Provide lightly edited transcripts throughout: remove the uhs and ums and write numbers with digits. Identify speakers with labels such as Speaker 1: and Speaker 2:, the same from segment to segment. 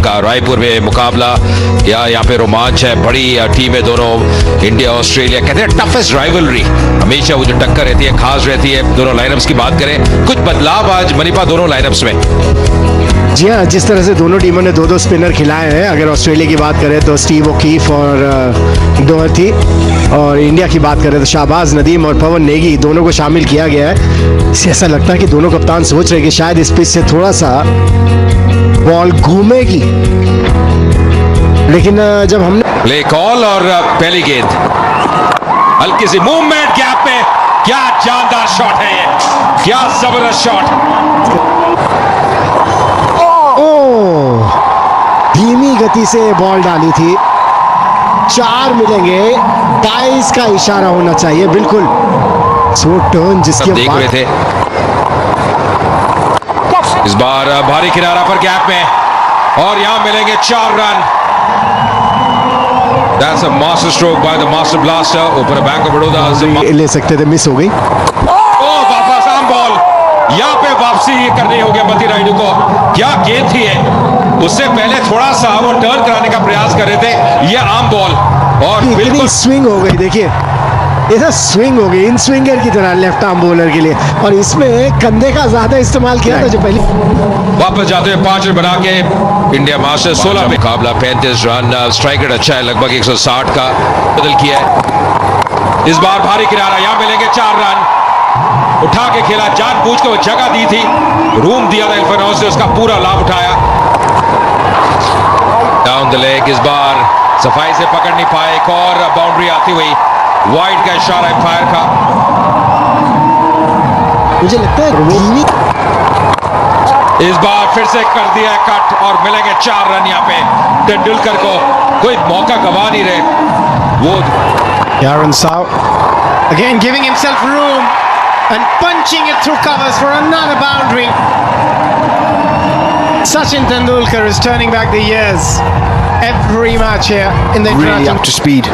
Speaker 1: का रायपुर में मुकाबला या यहाँ पे रोमांच है, बड़ी टीम है दोनों, इंडिया ऑस्ट्रेलिया। कहते हैं टफेस्ट राइवलरी, हमेशा वो जो टक्कर रहती है खास रहती है। दोनों लाइनअप्स की बात करें, कुछ बदलाव आज मनीपा दोनों लाइनअप्स में।
Speaker 2: जी हाँ, जिस तरह से दोनों टीमों ने दो स्पिनर खिलाए हैं, अगर ऑस्ट्रेलिया की बात करें तो स्टीव ओकीफ और डोहर्थी, और इंडिया की बात करें तो शाहबाज नदीम और पवन नेगी, दोनों को शामिल किया गया है। इससे ऐसा लगता है कि दोनों कप्तान सोच रहे हैं कि शायद इस पिच से थोड़ा सा बॉल घूमेगी, लेकिन जब हमने
Speaker 1: प्ले कॉल और पहली गेंद, हल्की सी मूवमेंट गैप में, क्या जानदार शॉट है ये, क्या जबरदस्त शॉट।
Speaker 2: धीमी गति से बॉल डाली थी। 4 मिलेंगे, 22 का इशारा होना चाहिए, बिल्कुल सो टर्न जिसके
Speaker 1: देख रहे थे। इस बार भारी किनारा पर गैप में, और यहां मिलेंगे 4 run. That's a master stroke by the master blaster ऊपर बैंक ऑफ बड़ौदा
Speaker 2: ले सकते थे, मिस हो गई।
Speaker 1: वापस आम बॉल, यहाँ पे वापसी करनी होगी मती रायडू को। क्या गेंद थी है, उससे पहले थोड़ा सा वो टर्न कराने का प्रयास कर रहे थे, ये आम बॉल और बिल्कुल
Speaker 2: स्विंग हो गई। देखिए ऐसा स्विंग हो गई इन स्विंगर की तरह लेफ्ट आर्म बॉलर के लिए, और इसमें कंधे का ज्यादा इस्तेमाल किया था जो पहले।
Speaker 1: वापस जाते हुए 5 रन बना के इंडिया मास्टर 16 में मुकाबला 35 रन। स्ट्राइक रेट अच्छा है, लगभग 160 का बदल किया है। इस बार भारी किनारा, यहां मिलेंगे 4 रन। उठा के खेला, जानबूझ के वो जगह दी थी, रूम दिया था इल्फेनोस ने, उसका पूरा लाभ उठाया। डाउन द लेग, इस बार सफाई से पकड़ नहीं पाए, एक और बाउंड्री आती हुई, वाइड का इशारा फायर का।
Speaker 2: मुझे लगता है
Speaker 1: इस बार फिर से कर दिया कट और मिलेंगे 4 रन। यहाँ पे तेंदुलकर को कोई मौका गवा नहीं रहे वो।
Speaker 2: Aaron Sow again giving himself room and punching it through covers for another boundary. Sachin Tendulkar is turning back the years every match here in the
Speaker 3: really up to speed.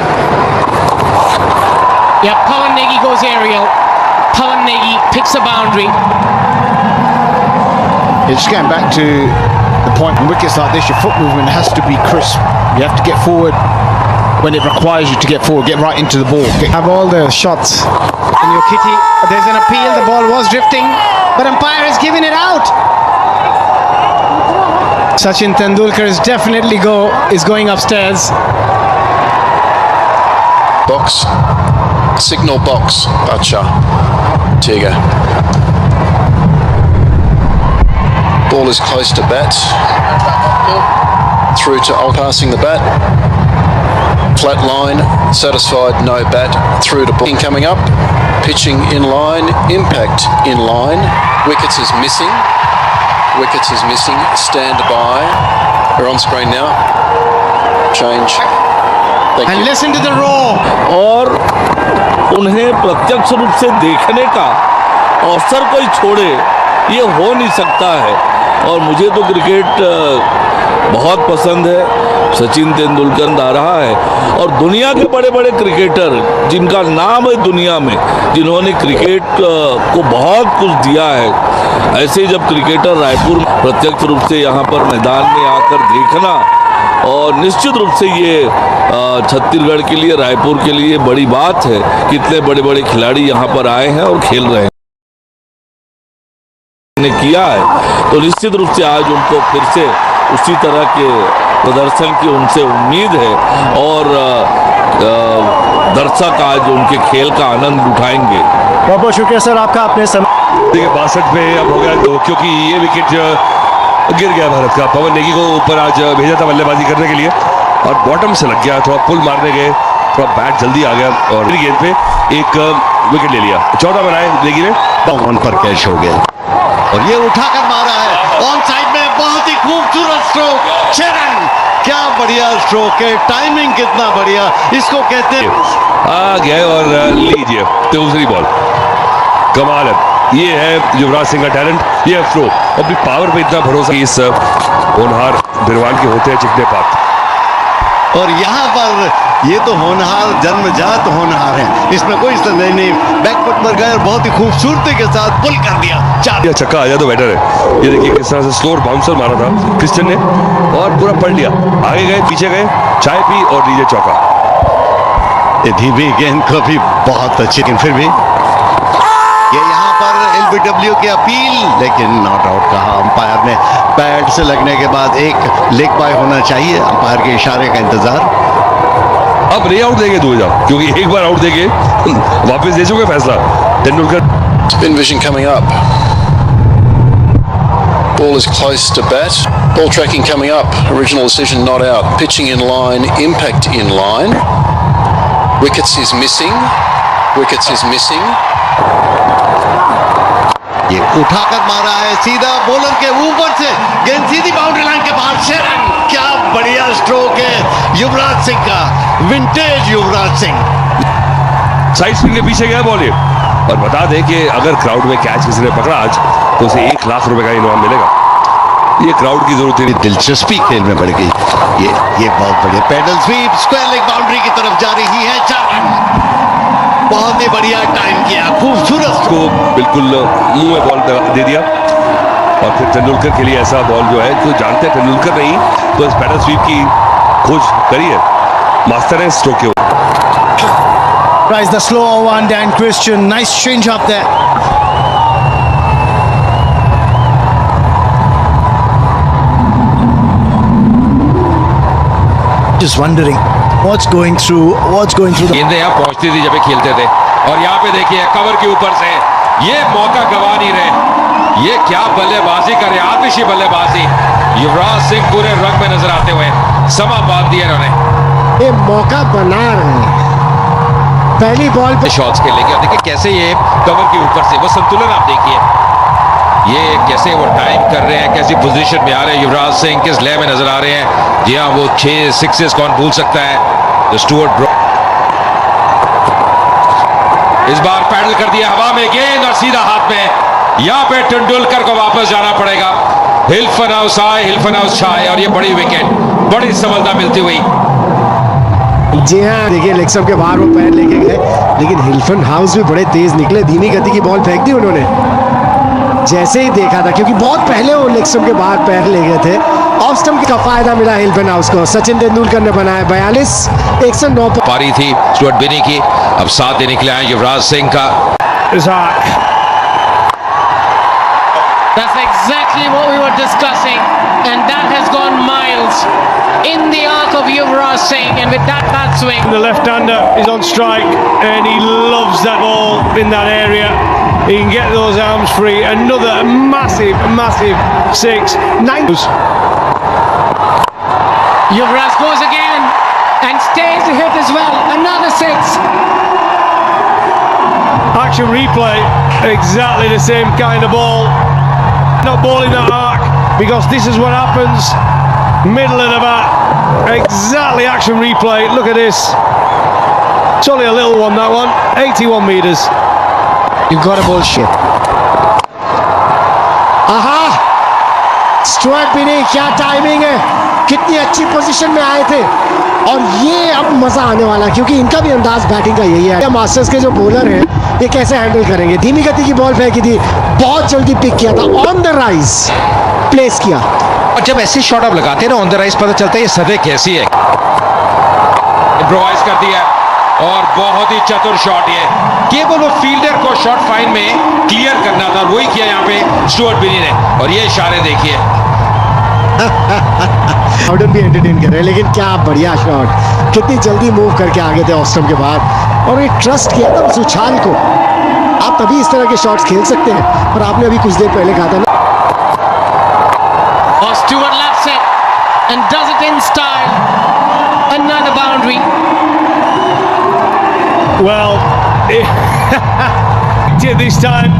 Speaker 4: Yeah, Pawan Negi goes aerial. Pawan Negi picks a boundary.
Speaker 3: It's going back to the point in wickets like this, your foot movement has to be crisp. You have to get forward when it requires you to get forward, get right into the ball.
Speaker 2: Have all the shots in your kitty. There's an appeal, the ball was drifting, but umpire has given it out. Sachin Tendulkar is definitely going upstairs.
Speaker 5: Box, signal box, Bacha, Tiga. Ball is close to bat, through to passing the bat, flat line, satisfied, no bat, through to ball. Coming up, pitching in line, impact in line, wickets is missing, stand by, we're on screen now, change. Thank
Speaker 2: And
Speaker 5: you.
Speaker 2: listen to the roar.
Speaker 6: और उन्हें प्रत्यक्ष रूप से देखने का अवसर कोई छोड़े, ये हो नहीं सकता है। और मुझे तो क्रिकेट बहुत पसंद है, सचिन तेंदुलकर आ रहा है, और दुनिया के बड़े बड़े क्रिकेटर जिनका नाम है दुनिया में, जिन्होंने क्रिकेट को बहुत कुछ दिया है, ऐसे जब क्रिकेटर रायपुर प्रत्यक्ष रूप से यहाँ पर मैदान में आकर देखना, और निश्चित रूप से ये छत्तीसगढ़ के लिए, रायपुर के लिए बड़ी बात है, कितने बड़े बड़े खिलाड़ी यहाँ पर आए हैं और खेल रहे हैं ने किया है। तो निश्चित रूप से आज उनको फिर से उसी तरह के प्रदर्शन की उनसे उम्मीद है, और दर्शक आज उनके खेल का आनंद उठाएंगे।
Speaker 2: बहुत बहुत शुक्रिया सर आपका। अपने
Speaker 7: देखिए 62 पे अब हो गया 2, क्योंकि ये विकेट गिर गया भारत का। पवन नेगी को ऊपर आज भेजा था बल्लेबाजी करने के लिए, और बॉटम से लग गया, थोड़ा पुल मारने गए, थोड़ा बैट जल्दी आ गया, और गेंद पे एक विकेट ले लिया। 14 बनाए नेगी ने,
Speaker 3: ऑन पर कैच हो गया, और ये उठाकर मारा है ऑन साइड में, बहुत ही खूबसूरत स्ट्रोक, 6 रन। क्या बढ़िया स्ट्रोक है, टाइमिंग कितना बढ़िया, इसको कहते हैं।
Speaker 7: आ गए और लीजिए दूसरी बॉल, कमाल है। ये है युवराज सिंह का टैलेंट, ये है थ्रो, और भी पावर पे इतना भरोसा इस होनहार बिरवाल के होते हैं चिकने पात।
Speaker 3: और यहाँ पर ये तो होनहार जन्मजात होनहार हैं, इसमें कोई संदेह नहीं। बैकफुट पर गए और बहुत ही खूबसूरती के साथ पुल कर दिया। चार
Speaker 7: या छक्का आ जाए तो बेटर है। ये देखिए किस तरह से स्लोर बाउंसर मारा था क्रिस्टियन ने और पूरा पलट लिया। आगे गए, पीछे गए, चाय पी और लीजिए चौका।
Speaker 3: ये धीमी गेंद को भी बहुत अच्छी, लेकिन फिर भी ये यहाँ पर एलबीडब्ल्यू की अपील, लेकिन नॉट आउट कहा अंपायर ने। पैड से लगने के बाद एक लेग बाय होना चाहिए, अंपायर के इशारे का इंतजार।
Speaker 7: अब रे आउट देंगे 2000, क्योंकि एक बार आउट देंगे वापस दे चुके फैसला Tendulkar.
Speaker 5: Spin vision coming up. Ball is close to bat. Ball tracking coming up. Original decision not out. Pitching in line. Impact in line. Wickets is missing. Wickets is missing.
Speaker 3: ये उठाकर मारा है सीधा बॉलर के ऊपर से, गेंद सीधी बाउंड्री लाइन के बाहर। शेरन, क्या बढ़िया स्ट्रोक है युवराज सिंह का, vintage Yuvraj Singh.
Speaker 7: Side spin के पीछे गया बॉल ये। और बता दें कि अगर क्राउड में कैच किसी ने पकड़ा आज तो उसे 1 लाख रुपए का इनाम मिलेगा। ये क्राउड की जरूरत है।
Speaker 3: दिलचस्पी खेल में बढ़ गई। ये बहुत बढ़िया paddle sweep, square leg boundary की तरफ जा रही है। 4 रन, बहुत ही बढ़िया टाइम किया, खूबसूरत
Speaker 7: को बिल्कुल मुंह में बॉल दे दिया। और फिर तेंदुलकर के लिए ऐसा बॉल जो है, जो जानते हैं तेंदुलकर नहीं तो इस पैडल स्वीप की खोज करी है, मास्टर है स्ट्रोक के।
Speaker 8: Tries the slower one, Dan Christian. Nice change up there. Just wondering what's going through the
Speaker 1: गेंदें यहाँ पहुंचती थी जब ये खेलते थे। और यहाँ पे देखिए कवर के ऊपर से ये मौका गवा नहीं रहे। ये क्या बल्लेबाजी कर रहे, आतिशी बल्लेबाजी। युवराज सिंह पूरे रंग में नजर आते हुए समा बांध दिया इन्होंने।
Speaker 2: ये मौका बना रहे हैं। पहली बॉल पे
Speaker 1: शॉट्स खेलेंगे और देखिए कैसे ये कवर के ऊपर से वो संतुलन आप देखिए, ये कैसे वो टाइम कर रहे हैं, कैसी पोजीशन में आ रहे हैं युवराज सिंह, किस लय में नजर आ रहे हैं। जी हाँ, वो 6 सिक्सेस कौन भूल सकता है। स्टुअर्ट ब्रॉड इस बार पैडल कर दिया हवा में गेंद और सीधा हाथ में। यहाँ पे तेंदुलकर को वापस जाना पड़ेगा। हिल्फन हाउस आए, हिल्फन हाउस छाए और ये बड़ी विकेट, बड़ी सफलता मिलती हुई।
Speaker 2: जी हाँ, देखिए लेग स्टंप के बाहर वो पैर लेके गए, लेकिन हिल्फन हाउस भी बड़े तेज निकले। धीमी गति की बॉल फेंक दी उन्होंने जैसे ही देखा था, क्योंकि बहुत पहले वो लेग स्टंप के बाहर पैर ले गए थे। ऑफ स्टंप का फायदा मिला हिल्फन हाउस को। सचिन तेंदुलकर ने बनाया 42, 109
Speaker 1: पारी थी स्टुअर्ट बिनी की। अब साथ देने के लिए आए युवराज सिंह का।
Speaker 4: That's exactly what we were discussing, and that has gone miles in the arc of Yuvraj Singh, and with that bat swing.
Speaker 9: The left-hander is on strike, and he loves that ball in that area. He can get those arms free. Another massive 6, 9.
Speaker 4: Yuvraj goes again and stays to hit as well. Another 6.
Speaker 9: Action replay, exactly the same kind of ball. Not ball in that arc, because this is what happens. Middle of the bat, exactly action replay. Look at this. It's only a little one, that one. 81 meters.
Speaker 8: You've got a bullshit.
Speaker 2: आहा, Stuart बिनी, क्या timing है, कितनी अच्छी position में आए थे। और ये अब मजा आने वाला है, क्योंकि इनका भी अंदाज बैटिंग का यही है। मास्टर्स के जो बॉलर हैं ये कैसे हैंडल करेंगे। धीमी गति की बॉल फेंकी थी, बहुत जल्दी पिक किया था, ऑन द राइज प्लेस किया।
Speaker 1: और जब ऐसी शॉट आप लगाते हैं ना ऑन द राइज, पता चलता है ये सतह कैसी है। इम्प्रोवाइज कर दिया और बहुत ही चतुर शॉट ये। केवल वो फील्डर को शॉट फाइन में क्लियर करना था, वही किया यहाँ पे स्टुअर्ट बिनी ने। और ये इशारे देखिए।
Speaker 2: ऑर्डन भी एंटरटेन कर रहे हैं, लेकिन क्या बढ़िया शॉट, कितनी जल्दी मूव करके आगे थे ऑफ स्टंप के बाद। और ये ट्रस्ट किया था उस उछाल को। आप तभी इस तरह के शॉट्स खेल सकते हैं। और आपने अभी कुछ देर पहले कहा था ना,
Speaker 4: Oh, Stewart laps it and does it in style. Another boundary.
Speaker 9: Well, this time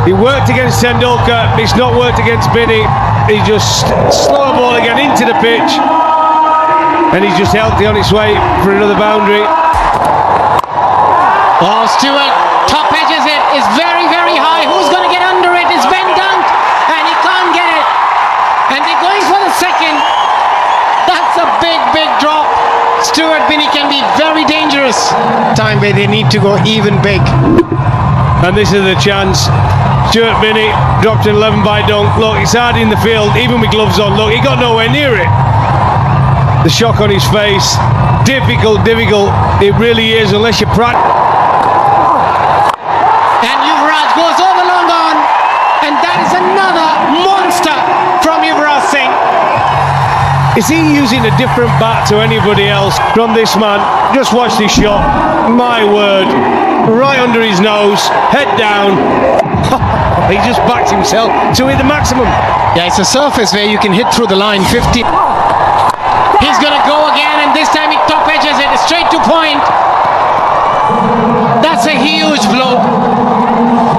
Speaker 9: he worked against Tendulkar. It's not worked against Binney. He just slow the ball again into the pitch, and he's just healthy on its way for another boundary.
Speaker 4: Oh, Stewart top edges it, is very, very high. Who's going to get under it? It's Ben Dunk, and he can't get it. And they're going for the second. That's a big, big drop. Stuart Binney can be very dangerous.
Speaker 8: Time where they need to go even big.
Speaker 9: And this is the chance. Stuart Binney dropped an 11 by dunk. Look, it's hard in the field, even with gloves on. Look, he got nowhere near it. The shock on his face. Difficult. It really is, unless you practice.
Speaker 4: And Yuvraj goes over long on. And that is another monster from Yuvraj Singh.
Speaker 9: Is he using a different bat to anybody else from this man? Just watch this shot. My word. Right under his nose. Head down. He just backed himself to hit the maximum.
Speaker 8: Yeah, it's a surface where you can hit through the line 50.
Speaker 4: He's going to go again, and this time he top edges it straight to point. That's a huge blow.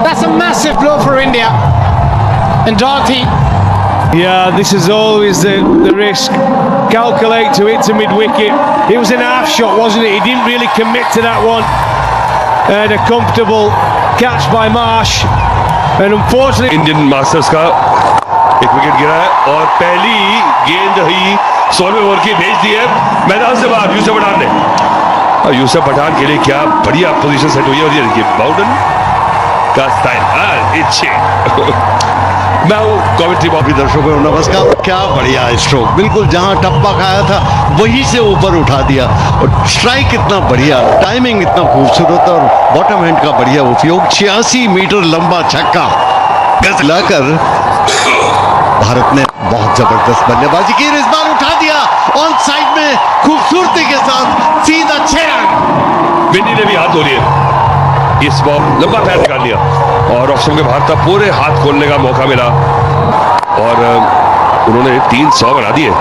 Speaker 4: That's a massive blow for India. And Dorothy.
Speaker 9: Yeah, this is always the risk. Calculate to hit to mid-wicket. It was an half shot, wasn't it? He didn't really commit to that one. And a comfortable catch by Marsh. And unfortunately...
Speaker 7: Indian masters का एक wicket गिरा है और पहली गेंद ही 16वें over की भेज दी है मैदान से बाहर यूसुफ पठान ने। और यूसुफ पठान के लिए क्या बढ़िया पोजीशन सेट हुई है और ये देखिए बाउडन का स्टाइल।
Speaker 3: मैं हूँ कमेंट्री बॉबी, दर्शकों को नमस्कार। क्या बढ़िया स्ट्रोक, बिल्कुल जहां टप्पा खाया था वहीं से ऊपर उठा दिया और स्ट्राइक इतना बढ़िया, टाइमिंग इतना खूबसूरत और बॉटम हैंड का बढ़िया उपयोग। 86 मीटर लंबा छक्का गज लाकर भारत ने बहुत जबरदस्त बल्लेबाजी की। इस बार उठा दिया ऑन साइड में खूबसूरती के साथ सीधा 6 रन।
Speaker 7: बिन्नी ने भी हाथ धो लिए, इस बॉल लंबा पैर निकाल लिया और ऑफ स्टंप के बाहर था, पूरे हाथ खोलने का मौका मिला और उन्होंने 300 बना दिए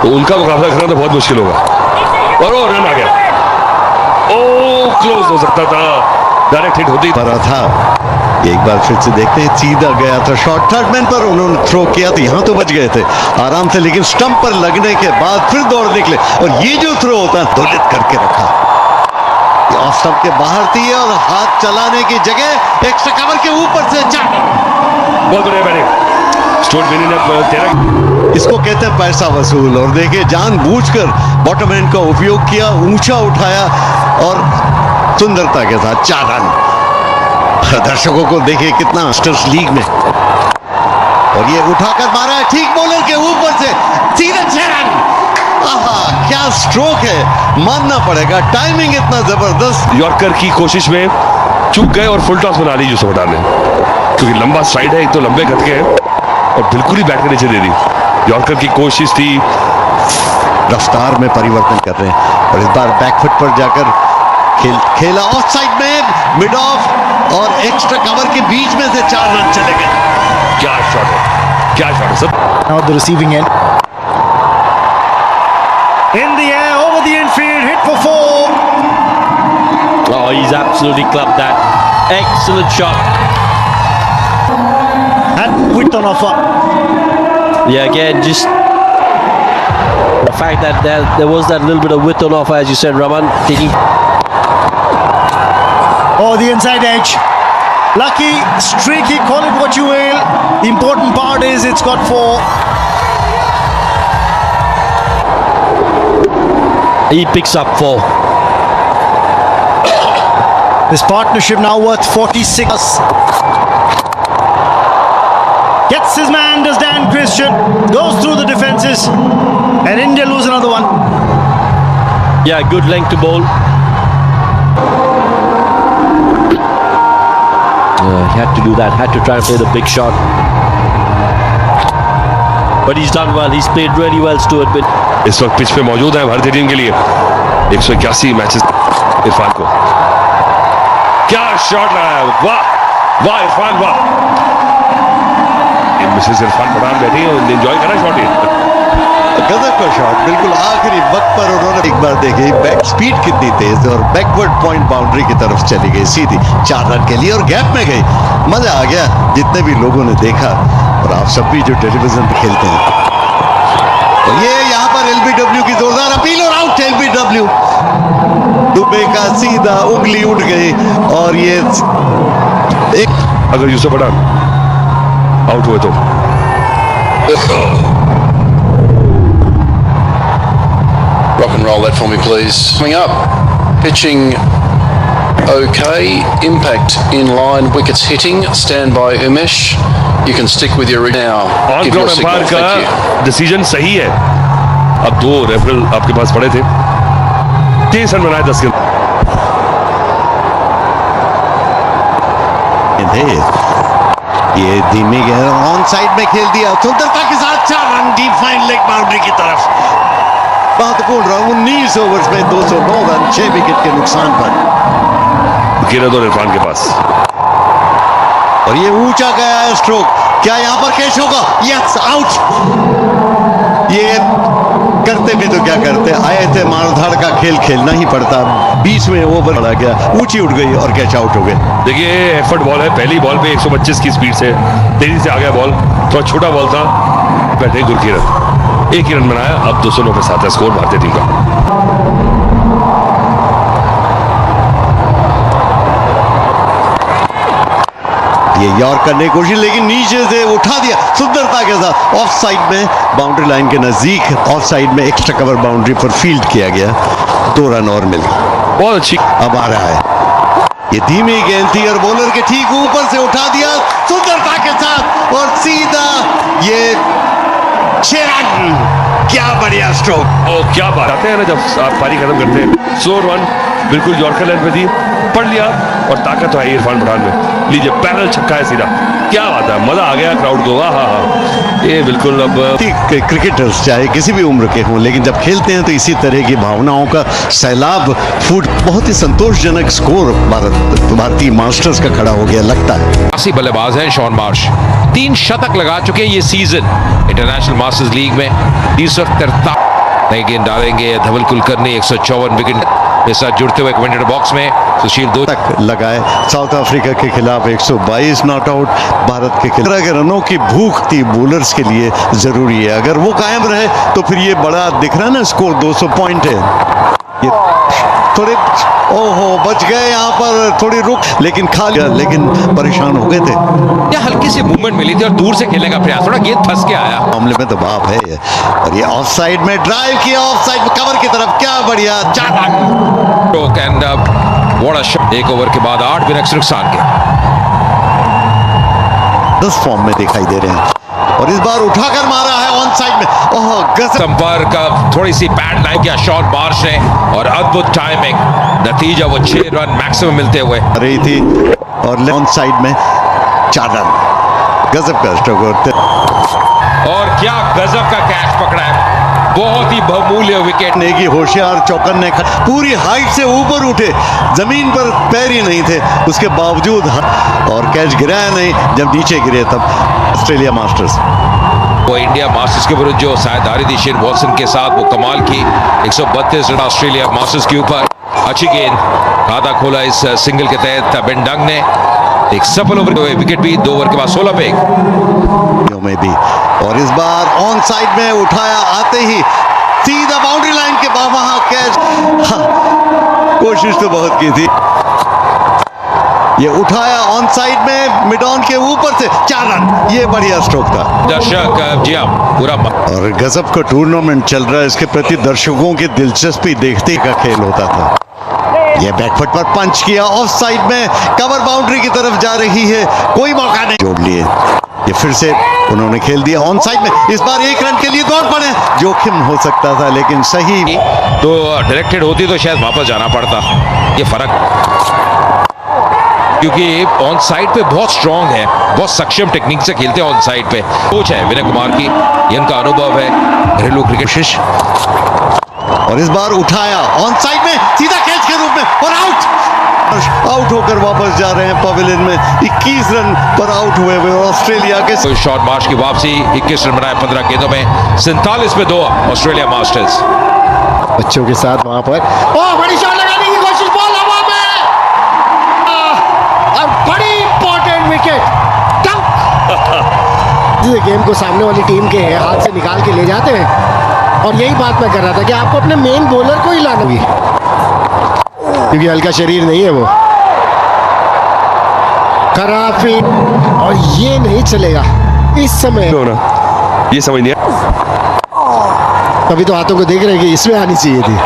Speaker 7: तो उनका मुकाबला करना तो बहुत मुश्किल होगा। और वो रन आ गया, ओ क्लोज हो सकता था, डायरेक्ट हिट होती
Speaker 3: पड़ा था। एक बार फिर से देखते हैं, सीधा गया था शॉट थर्ड मैन पर, उन्होंने थ्रो किया तो यहां तो बच गए थे आराम से, लेकिन स्टंप पर लगने के बाद फिर दौड़ निकले और ये जो थ्रो होता है दौलत करके रखा। ऑफ स्टंप के बाहर थी और हाथ चलाने की जगह एक्स्ट्रा कवर के ऊपर से चार।
Speaker 7: बहुत बढ़िया बैटिंग स्टुअर्ट बिन्नी ने 13।
Speaker 3: इसको कहते हैं पैसा वसूल। और देखिए जानबूझकर बॉटम एंड का उपयोग किया, ऊंचा उठाया और सुंदरता के साथ 4 रन। दर्शकों को देखिए कितना मास्टर्स लीग में, और ये उठाकर मारा है ठीक बॉलर के ऊपर से सीधे 6 रन। आहा, क्या स्ट्रोक है, मानना पड़ेगा, टाइमिंग इतना जबरदस्त।
Speaker 7: यॉर्कर की कोशिश में चूक गए और फुल टॉस बना ली यूसुफ पठान ने, क्योंकि लंबा साइड है, एक तो लंबे गतके हैं और बिल्कुल ही बैट के नीचे दे दी। यॉर्कर की कोशिश थी,
Speaker 3: रफ्तार में परिवर्तन कर रहे हैं और इस बार बैकफुट पर जाकर खेला ऑफ साइड में, मिड ऑफ और एक्स्ट्रा कवर के बीच में से 4 रन चले गए।
Speaker 7: क्या शॉट है, क्या शॉट है सब।
Speaker 8: Now the receiving end. In the air, over the infield, hit for 4.
Speaker 6: Oh, he's absolutely clubbed that. Excellent shot.
Speaker 8: And width on offer.
Speaker 6: Yeah, again, just the fact that there was that little bit of width on offer, as you said, Raman, taking.
Speaker 8: Oh, the inside edge. Lucky, streaky, call it what you will. The important part is it's got 4.
Speaker 6: He picks up 4.
Speaker 8: This partnership now worth 46. Gets his man, does Dan Christian. Goes through the defenses. And India lose another one.
Speaker 6: Yeah, good length to bowl. He had to do that, had to try and play the big shot. But he's done well, he's played really well, Stuart Binney.
Speaker 7: इस वक्त pitch पे मौजूद है भारतीय team के लिए 181 matches. Irfan को क्या शॉट लगाया, वाह वाह इरफान वाह। मिसेस इरफान पठान बैठी है, एंजॉय करा शॉट ये।
Speaker 3: गजब का शॉट, बिल्कुल आखिरी वक्त पर उन्होंने एक बार देखी बैक स्पीड कितनी तेज और बैकवर्ड पॉइंट बाउंड्री की तरफ चली गई सीधी 4 रन के लिए और गैप में गई। मजा आ गया जितने भी लोगों ने देखा, और आप सब भी जो टेलीविजन पे खेलते हैं। तो ये यहाँ पर एलबीडब्ल्यू की जोरदार अपील और आउट एलबीडब्ल्यू। दुबे का सीधा उंगली उठ गई और ये एक,
Speaker 7: अगर यूसुफ पठान आउट हुए तो
Speaker 5: rock and roll that for me, please. Coming up, pitching okay, impact in line, wickets hitting. Stand by, Umesh. You can stick with your now.
Speaker 7: On
Speaker 5: Give your
Speaker 7: ground
Speaker 5: signal.
Speaker 7: Umpire
Speaker 5: Thank you.
Speaker 7: का डिसीजन सही है। अब 2 referral आपके पास पड़े थे, 30 run बनाए 10 के।
Speaker 3: ये धीमी गया, ऑन साइड में खेल दिया, सुंदरता के साथ 4 run, deep fine leg boundary की तरफ। महत्वपूर्ण रन, 19 ओवर्स में 209 रन, 6 विकेट के नुकसान पर।
Speaker 7: गिरद और इरफान के पास,
Speaker 3: और ये ऊंचा गया है स्ट्रोक, क्या यहां पर कैच होगा? Yes, out. ये करते भी तो क्या करते, आए थे मारधाड़ का खेल खेलना ही पड़ता। 20 में ओवर बढ़ा गया, ऊंची उठ गई और कैच आउट हो गए।
Speaker 7: देखिए एफर्ट बॉल है, पहली बॉल पे 125 की स्पीड से तेजी से आ गया बॉल, थोड़ा छोटा बॉल था, बैठे गुरकीरत 1 ही रन बनाया। अब 209 पे 7 है स्कोर भारतीय टीम का।
Speaker 3: ये यॉर्क करने की कोशिश, लेकिन नीचे से उठा दिया सुंदरता के साथ, ऑफ साइड में, बाउंड्री लाइन के नजदीक, ऑफ साइड में एक्स्ट्रा कवर बाउंड्री पर फील्ड किया गया। 2 रन और मिल गए।
Speaker 7: बहुत अच्छी,
Speaker 3: अब आ रहा है, ये धीमी गेंद थी और बॉलर के ठीक ऊपर से उठा दिया सुंदरता के साथ, और सीधा ये 6 रन। क्या बढ़िया स्ट्रोक।
Speaker 7: और क्या बात आते हैं ना, जब आप पारी खत्म करते हैं, 100 रन बिल्कुल यॉर्कर लाइन पे थी, पढ़ लिया, और ताकत तो है इरफान पठान में। लीजिए पैरल छक्का है सीधा, क्या बात है, मजा आ गया क्राउड को। हाँ, ये बिल्कुल अब
Speaker 3: क्रिकेटर्स चाहे किसी भी उम्र के हों, लेकिन जब खेलते हैं तो इसी तरह की भावनाओं का सैलाब फूट। बहुत ही संतोषजनक स्कोर भारतीय मास्टर्स का खड़ा हो गया लगता है।
Speaker 1: 80 बल्लेबाज हैं शॉन मार्श, 3 शतक लगा चुके हैं ये सीजन इंटरनेशनल मास्टर्स लीग में। 343 नई गेंद डालेंगे धवल कुलकर्णी, 154 विकेट के साथ जुड़ते हुए कमेंटेटर बॉक्स में सुशील 2
Speaker 3: तक लगाए। साउथ अफ्रीका के खिलाफ 122 नॉट आउट, भारत के खिलाफ के रनों की भूख थी बॉलर्स के लिए जरूरी है। अगर वो कायम रहे तो फिर ये बड़ा दिख रहा है ना स्कोर, 200 पॉइंट है। ये थोड़े ओहो बच गए यहाँ पर, थोड़ी रुक, लेकिन खा लिया, लेकिन परेशान हो गए थे।
Speaker 1: या हल्की सी मूवमेंट मिली थी और दूर से खेलने का प्रयास, थोड़ा गेंद फंस के आया।
Speaker 3: मामले में तो बाप है। और ये ऑफ साइड में ड्राइव किया, ऑफ साइड में कवर की तरफ, क्या बढ़िया 4 run.
Speaker 1: And what a shot. 1 over के बाद 8 विकेट्स नुकसान के
Speaker 3: 10 फॉर्म में दिखाई दे रहे हैं, और इस बार उठाकर मारा है ऑन साइड में। ओह गजब।
Speaker 1: संपर्क का थोड़ी सी बैड लाइन किया शॉन मार्श ने, और अद्भुत टाइमिंग, नतीजा वो 6 रन मैक्सिमम मिलते हुए
Speaker 3: रही थी, और ऑन साइड में 4 रन। गजब का स्ट्रोक,
Speaker 1: और क्या गजब का कैच पकड़ा है, बहुत ही बहुमूल्य विकेट।
Speaker 3: नेगी होशियार चौकन ने पूरी हाइट से ऊपर उठे, जमीन पर पैर ही नहीं थे, उसके बावजूद और कैच गिराया नहीं। जब नीचे गिरे तब ऑस्ट्रेलिया मास्टर्स,
Speaker 1: वो इंडिया मास्टर्स के विरुद्ध जो साझेदारी थी शेन वॉटसन के साथ, वो कमाल की 132 रन ऑस्ट्रेलिया मास्टर्स के ऊपर। अच्छी गेंद, खाता खोला इस सिंगल के तहत बेन डंग ने, एक सफल ओवर विकेट भी 2 ओवर के बाद 16 पे
Speaker 3: में भी। और इस बार ऑन साइड में उठाया, आते ही सीधा बाउंड्री लाइन के वहां कैच। कोशिश तो बहुत की थी, ये उठाया ऑन साइड में मिड ऑन के ऊपर से 4 रन। ये बढ़िया स्ट्रोक था।
Speaker 1: दर्शक जी हाँ पूरा,
Speaker 3: और गजब का टूर्नामेंट चल रहा है, इसके प्रति दर्शकों की दिलचस्पी देखते का खेल होता था। ये बैकफुट पर पंच किया, ऑफ साइड में कवर बाउंड्री की तरफ जा रही है, कोई मौका नहीं, जोड़ लिए। ये फिर से उन्होंने खेल दिया ऑन साइड में, इस बार 1 रन के लिए दौड़ पड़े, जोखिम हो सकता था लेकिन सही।
Speaker 1: तो डायरेक्टेड होती तो शायद वापस जाना पड़ता। ये फर्क, क्योंकि ऑन साइड पे बहुत स्ट्रांग है, बहुत सक्षम टेक्निक से खेलते हैं ऑन साइड पे। कोच है विनय कुमार की, ये उनका अनुभव है घरेलू क्रिकेट।
Speaker 3: और इस बार उठाया ऑन साइड में, सीधा कैच के रूप में, और आउट होकर वापस जा रहे हैं पवेलियन में। 21 रन पर आउट हुए ऑस्ट्रेलिया के।
Speaker 1: शॉट मार्श की वापसी, 21 रन बनाए 15 गेंदों में, 47 पे 2 ऑस्ट्रेलिया मास्टर्स।
Speaker 2: बच्चों के साथ वहां पर
Speaker 8: बड़ी शॉट लगाने की कोशिश, बॉल हवा में, और बड़ी इंपॉर्टेंट विकेट।
Speaker 2: गेम को सामने वाली टीम के हाथ से निकाल के ले जाते हैं, और यही बात मैं कर रहा था कि आपको अपने मेन बॉलर को ही लाना होगी, क्योंकि हल्का शरीर नहीं है वो। खराफी, और ये नहीं चलेगा इस समय।
Speaker 7: ये समझ नहीं,
Speaker 2: अभी तो हाथों को देख रहे हैं कि इसमें आनी चाहिए थी।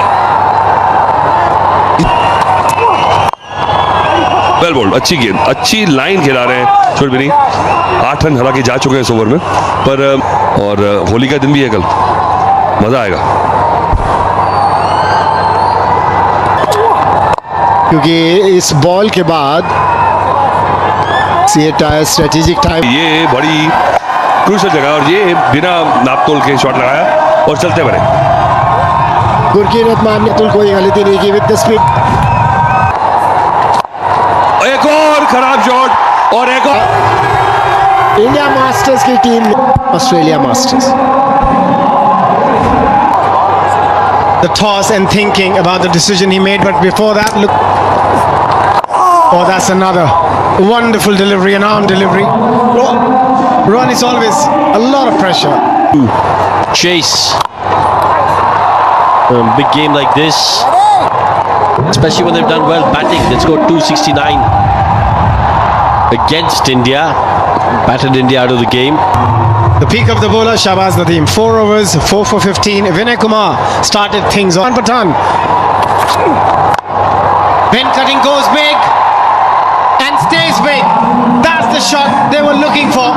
Speaker 7: वेल बोल्ड, अच्छी गेंद, अच्छी लाइन खिला रहे हैं छोड़ भी नहीं। 8 रन हालांकि जा चुके हैं इस ओवर में, पर और होली का दिन भी है कल, मजा आएगा।
Speaker 2: क्योंकि इस बॉल के बाद स्ट्रेटेजिक टाइम,
Speaker 7: ये बड़ी क्रूशल जगह और ये बिना नापतोल के शॉट लगाया और चलते बने।
Speaker 2: गुरकीरत रहमान ने कोई गलती नहीं की विद द स्पीड।
Speaker 7: एक और खराब शॉट और एक और।
Speaker 2: इंडिया मास्टर्स की team Australia masters. The toss and thinking about the decision he made, but before that, look. Oh, that's another wonderful delivery, an arm delivery. Ron is always a lot of pressure.
Speaker 10: Chase. Big game like this, especially when they've done well batting. They scored 269 against India, battered India out of the game.
Speaker 2: The peak of the bowler, Shahbaz Nadeem. 4 overs, 4 for 15. Vinay Kumar started things on. Pathan. Ben cutting goes big and stays big. That's the shot they were looking for.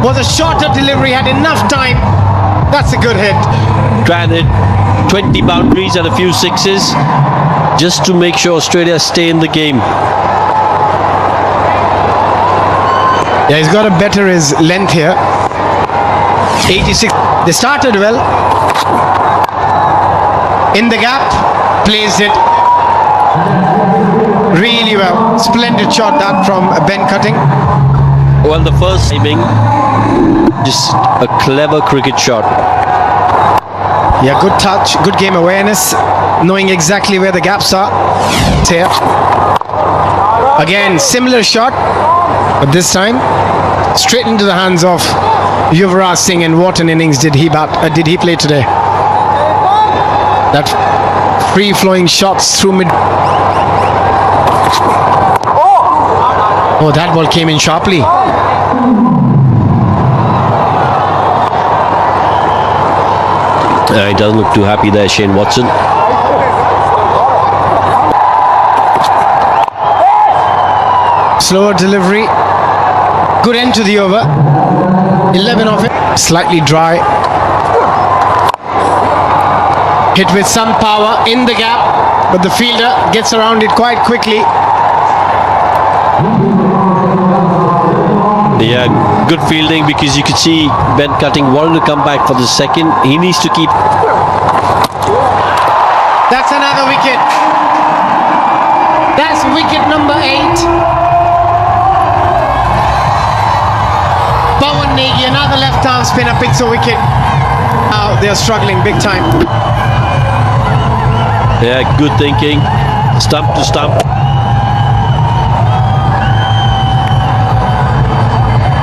Speaker 2: Was a shorter delivery, had enough time. That's a good hit.
Speaker 10: Granted, 20 boundaries and a few sixes just to make sure Australia stay in the game.
Speaker 2: Yeah, he's got to better his length here. 86. They started well. In the gap, placed it really well. Splendid shot that from Ben Cutting.
Speaker 10: Well, the first timing, just a clever cricket shot.
Speaker 2: Yeah, good touch, good game awareness, knowing exactly where the gaps are. Here. Again, similar shot, but this time straight into the hands of Yuvraj Singh. And what an innings did he play today? That free-flowing shots through mid. Oh, that ball came in sharply.
Speaker 10: He doesn't look too happy there, Shane Watson.
Speaker 2: Slower delivery. Good end to the over. 11 of it. Slightly dry. Hit with some power in the gap, but the fielder gets around it quite quickly.
Speaker 10: Yeah, good fielding, because you could see Ben Cutting wanted to come back for the second. He needs to keep.
Speaker 2: That's another wicket. That's wicket number 8. Pawan Negi, another left arm spinner, picks a wicket. Now they are struggling big time.
Speaker 10: Yeah, good thinking. Stump to stump.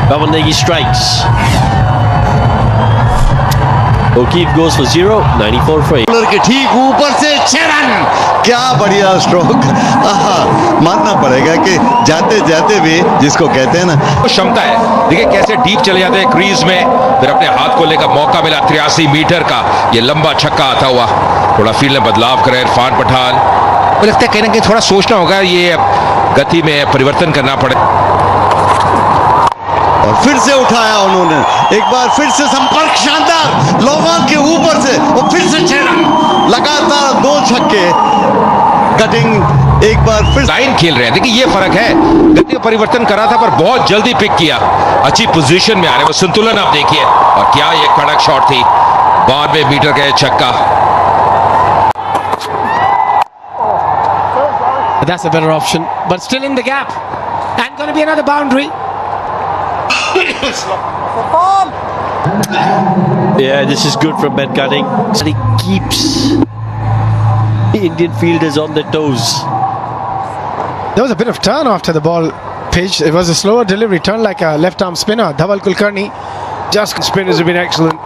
Speaker 10: Pawan Negi strikes. O'Keefe goes for 0, 94 for 8.
Speaker 3: Bowler के ठीक ऊपर से 6 run, क्या बढ़िया stroke. मानना पड़ेगा कि जाते जाते भी जिसको कहते हैं ना,
Speaker 1: वो क्षमता है। देखिए कैसे डीप चले जाते हैं क्रीज में, फिर अपने हाथ को लेकर मौका मिला 83 मीटर का ये लंबा छक्का आता हुआ। थोड़ा फील्ड में बदलाव करे इरफान पठान, मुझे लगता है कहीं ना कहीं थोड़ा सोचना होगा, ये गति में परिवर्तन करना पड़े।
Speaker 3: और फिर से उठाया उन्होंने, एक बार फिर से संपर्क शानदार, लोगों के ऊपर से और फिर से 6 रन, लगातार 2 छक्के। कटिंग एक बार फिर
Speaker 1: लाइन खेल रहे हैं, देखिए ये फर्क है। गति में परिवर्तन करा था पर बहुत जल्दी पिक किया, अच्छी पोजीशन में आ रहे, वो संतुलन आप देखिए। और क्या ये कड़क शॉट थी, 92 मीटर का छक्का।
Speaker 2: That's a better option, but still in the gap. And going to be another boundary.
Speaker 10: Yeah, this is good from Ben Cutting. And he keeps the Indian fielders on their toes.
Speaker 2: There was a bit of turn after the ball pitched. It was a slower delivery, turned like a left arm spinner. Dhaval Kulkarni.
Speaker 9: Just spinners have been excellent.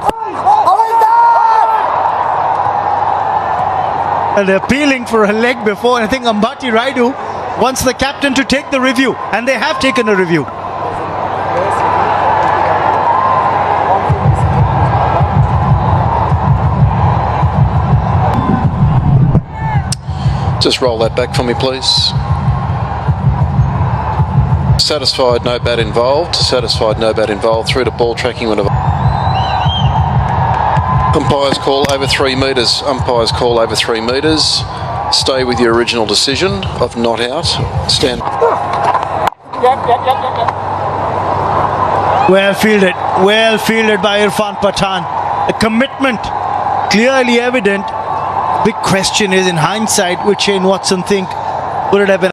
Speaker 8: And appealing for a leg before. I think Ambati Raidu wants the captain to take the review, and they have taken a review.
Speaker 5: Just roll that back for me, please. Satisfied, no bat involved. Satisfied, no bat involved. Through to ball tracking. Umpires call over 3 metres. Umpires call over 3 metres. Stay with your original decision of not out. Stand.
Speaker 8: Well fielded by Irfan Pathan. A commitment clearly evident. Big question is, in hindsight, would Shane Watson think, would it have been